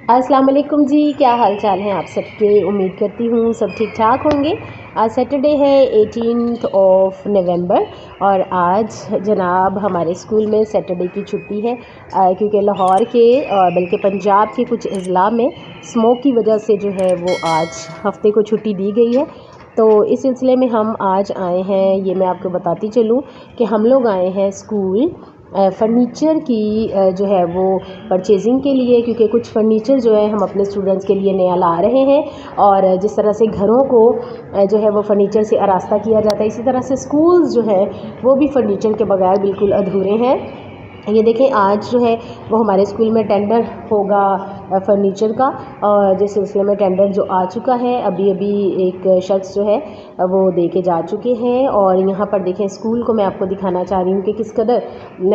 अस्सलाम वालेकुम जी, क्या हाल चाल हैं आप सबके। उम्मीद करती हूँ सब ठीक ठाक होंगे। आज सैटरडे है 18 नवंबर और आज जनाब हमारे स्कूल में सैटरडे की छुट्टी है क्योंकि लाहौर के बल्कि पंजाब के कुछ अज़ला में स्मोक की वजह से जो है वो आज हफ्ते को छुट्टी दी गई है। तो इस सिलसिले में हम आज आए हैं, ये मैं आपको बताती चलूँ कि हम लोग आए हैं स्कूल फ़र्नीचर की जो है वो परचेजिंग के लिए, क्योंकि कुछ फ़र्नीचर जो है हम अपने स्टूडेंट्स के लिए नया ला रहे हैं। और जिस तरह से घरों को जो है वो फ़र्नीचर से आरास्ता किया जाता है, इसी तरह से स्कूल्स जो है वो भी फ़र्नीचर के बगैर बिल्कुल अधूरे हैं। ये देखें, आज जो है वो हमारे स्कूल में टेंडर होगा फ़र्नीचर का, और जिस सिलसिले में टेंडर जो आ चुका है, अभी अभी एक शख्स जो है वो दे के जा चुके हैं। और यहाँ पर देखें, स्कूल को मैं आपको दिखाना चाह रही हूँ कि किस कदर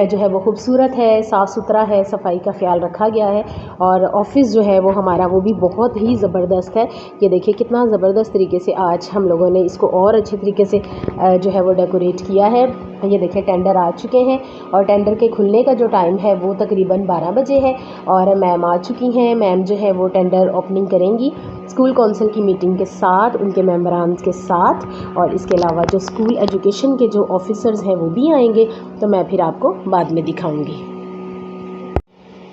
जो है वो खूबसूरत है, साफ़ सुथरा है, सफाई का ख्याल रखा गया है। और ऑफ़िस जो है वो हमारा वो भी बहुत ही ज़बरदस्त है। ये देखिए कितना ज़बरदस्त तरीके से आज हम लोगों ने इसको और अच्छे तरीके से जो है वो डेकोरेट किया है। ये देखें, टेंडर आ चुके हैं और टेंडर के खुलने का जो टाइम है वो तकरीबन 12 बजे है। और मैम आ चुकी हैं। मैम जो है वो टेंडर ओपनिंग करेंगी स्कूल कौंसिल की मीटिंग के साथ, उनके मेंबरान के साथ। और इसके अलावा जो स्कूल एजुकेशन के जो ऑफिसर्स हैं वो भी आएंगे, तो मैं फिर आपको बाद में दिखाऊंगी।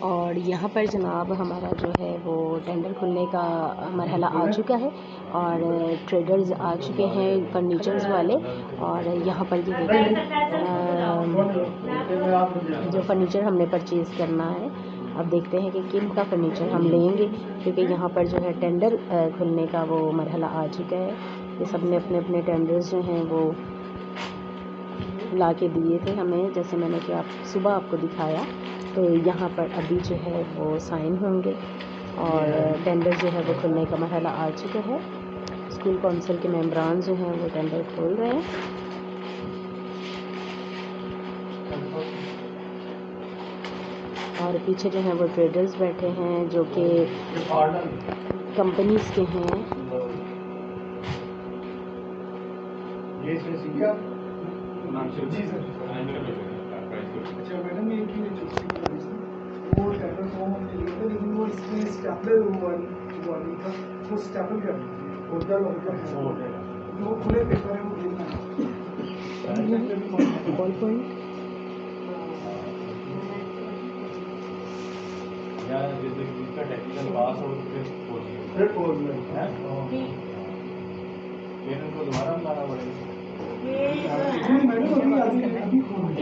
और यहाँ पर जनाब हमारा जो है वो टेंडर खुलने का मरहला आ चुका है और ट्रेडर्स आ चुके हैं, फर्नीचर्स वाले। और यहाँ पर ये देखिए जो फर्नीचर हमने परचेज़ करना है, अब देखते हैं कि किन का फ़र्नीचर हम लेंगे, क्योंकि यहाँ पर जो है टेंडर खुलने का वो मरहला आ चुका है। ये सब ने अपने अपने टेंडर्स जो हैं वो ला के दिए थे हमें, जैसे मैंने कि आप सुबह आपको दिखाया। तो यहाँ पर अभी जो है वो साइन होंगे और टेंडर जो है वो खुलने का मरहला आ चुका है। स्कूल कौंसिल के मेंबरान जो हैं वो टेंडर खोल रहे हैं। और पीछे जो है वो ट्रेडर्स बैठे हैं जो कि कंपनीज़ के हैं। अच्छा मैडम, ये कि वो टेंडर फॉर्म हमने लिया था, लेकिन वो इसमें स्टेपलर वाली था, वो स्टेपल कर दीजिए होल्डर वाला जो खुले पेपर है वो देना है। बॉल पॉइंट यार, जिसका टेक्निकल पास हो फिर बोलना है, फिर उनको दोबारा लाना पड़ेगा।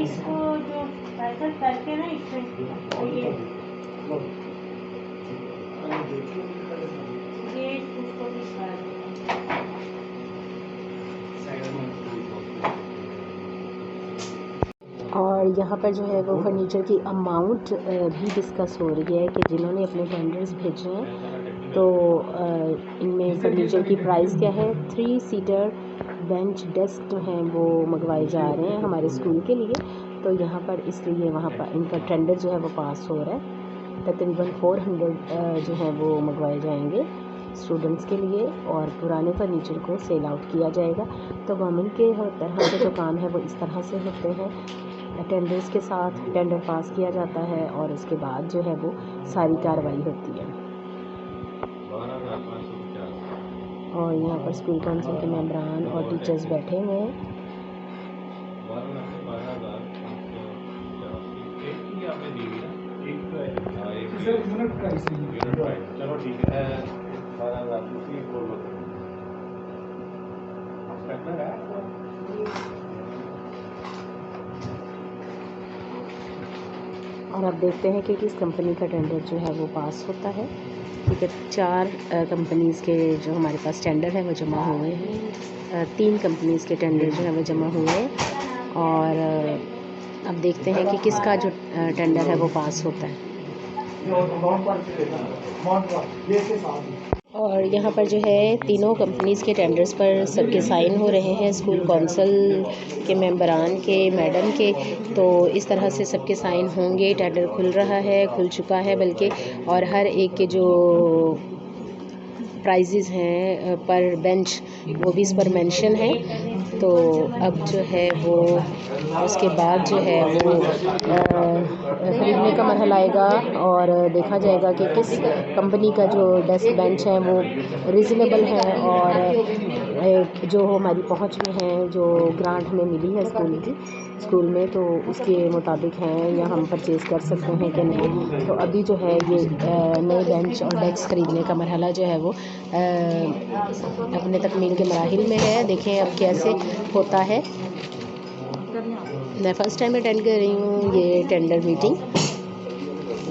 इसको जो पैसा करके ना इसमें ये उसको और यहाँ पर जो है वो फर्नीचर की अमाउंट भी डिस्कस हो रही है कि जिन्होंने अपने टेंडर्स भेजे हैं तो इनमें फर्नीचर की प्राइस क्या है। 3 सीटर बेंच डेस्क जो हैं वो मंगवाए जा रहे हैं हमारे स्कूल के लिए। तो यहाँ पर इसलिए वहाँ पर इनका टेंडर जो है वो पास हो रहा है। तकरीबन 400 जो हैं वो मंगवाए जाएंगे स्टूडेंट्स के लिए, और पुराने फर्नीचर को सेल आउट किया जाएगा। तो गवर्नमेंट के तरह से जो काम है वो इस तरह से होते हैं, टेंडर्स के साथ टेंडर पास किया जाता है और उसके बाद जो है वो सारी कार्रवाई होती है। और यहाँ पर स्कूल काउंसिल के मेंबरान और टीचर्स बैठे हुए हैं। चलो ठीक है, और अब देखते हैं कि किस कंपनी का टेंडर जो है वो पास होता है। ठीक है, 4 कंपनीज़ के जो हमारे पास टेंडर है वो जमा हुए हैं। 3 कंपनीज़ के टेंडर जो है वो जमा हुए हैं और अब देखते हैं कि किसका जो टेंडर है वो पास होता है। और यहाँ पर जो है तीनों कंपनीज़ के टेंडर्स पर सबके साइन हो रहे हैं, स्कूल कौंसिल के मेंबरान के, मैडम के। तो इस तरह से सबके साइन होंगे। टेंडर खुल रहा है, खुल चुका है बल्कि, और हर एक के जो प्राइजेज़ हैं पर बेंच वो भी इस पर मेंशन है। तो अब जो है वो उसके बाद जो है वो ख़रीदने का मरहला आएगा और देखा जाएगा कि किस कंपनी का जो डेस्क बेंच है वो रिजनेबल है और जो हमारी पहुंच में है, जो ग्रांट हमें मिली है स्कूल में, तो उसके मुताबिक हैं या हम परचेज़ कर सकते हैं कि नहीं। तो अभी जो है ये नए बेंच और डेस्क ख़रीदने का मरहला जो है वो अपने तकमील के मराहिल में है। देखें अब कैसे होता है। मैं फ़र्स्ट टाइम अटेंड कर रही हूँ ये टेंडर मीटिंग,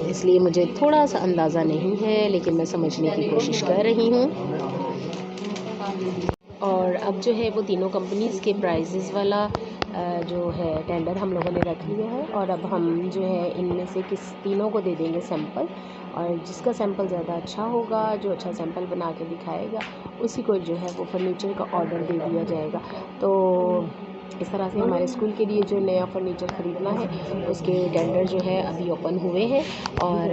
इसलिए मुझे थोड़ा सा अंदाज़ा नहीं है, लेकिन मैं समझने की कोशिश कर रही हूँ। और अब जो है वो तीनों कंपनीज़ के प्राइजेज़ वाला जो है टेंडर हम लोगों ने रख लिया है और अब हम जो है इनमें से किस तीनों को दे देंगे सैंपल, और जिसका सैंपल ज़्यादा अच्छा होगा, जो अच्छा सैंपल बना के दिखाएगा, उसी को जो है वो फर्नीचर का ऑर्डर दे दिया जाएगा। तो इस तरह से हमारे स्कूल के लिए जो नया फर्नीचर ख़रीदना है उसके टेंडर जो है अभी ओपन हुए हैं। और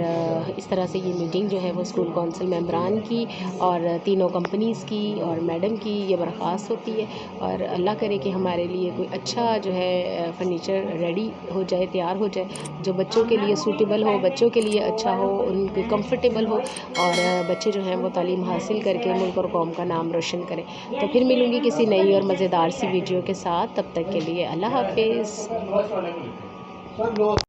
इस तरह से ये मीटिंग जो है वो स्कूल कौंसिल मेंबरान की और तीनों कंपनीज़ की और मैडम की ये बर्खास्त होती है। और अल्लाह करे कि हमारे लिए कोई अच्छा जो है फर्नीचर रेडी हो जाए, तैयार हो जाए, जो बच्चों के लिए सूटेबल हो, बच्चों के लिए अच्छा हो, उनके कंफर्टेबल हो और बच्चे जो हैं वो तालीम हासिल करके मुल्क और कौम का नाम रोशन करें। तो फिर मिलूँगी किसी नई और मज़ेदार सी वीडियो के साथ। तब तक के लिए अल्लाह हाफ़िज़।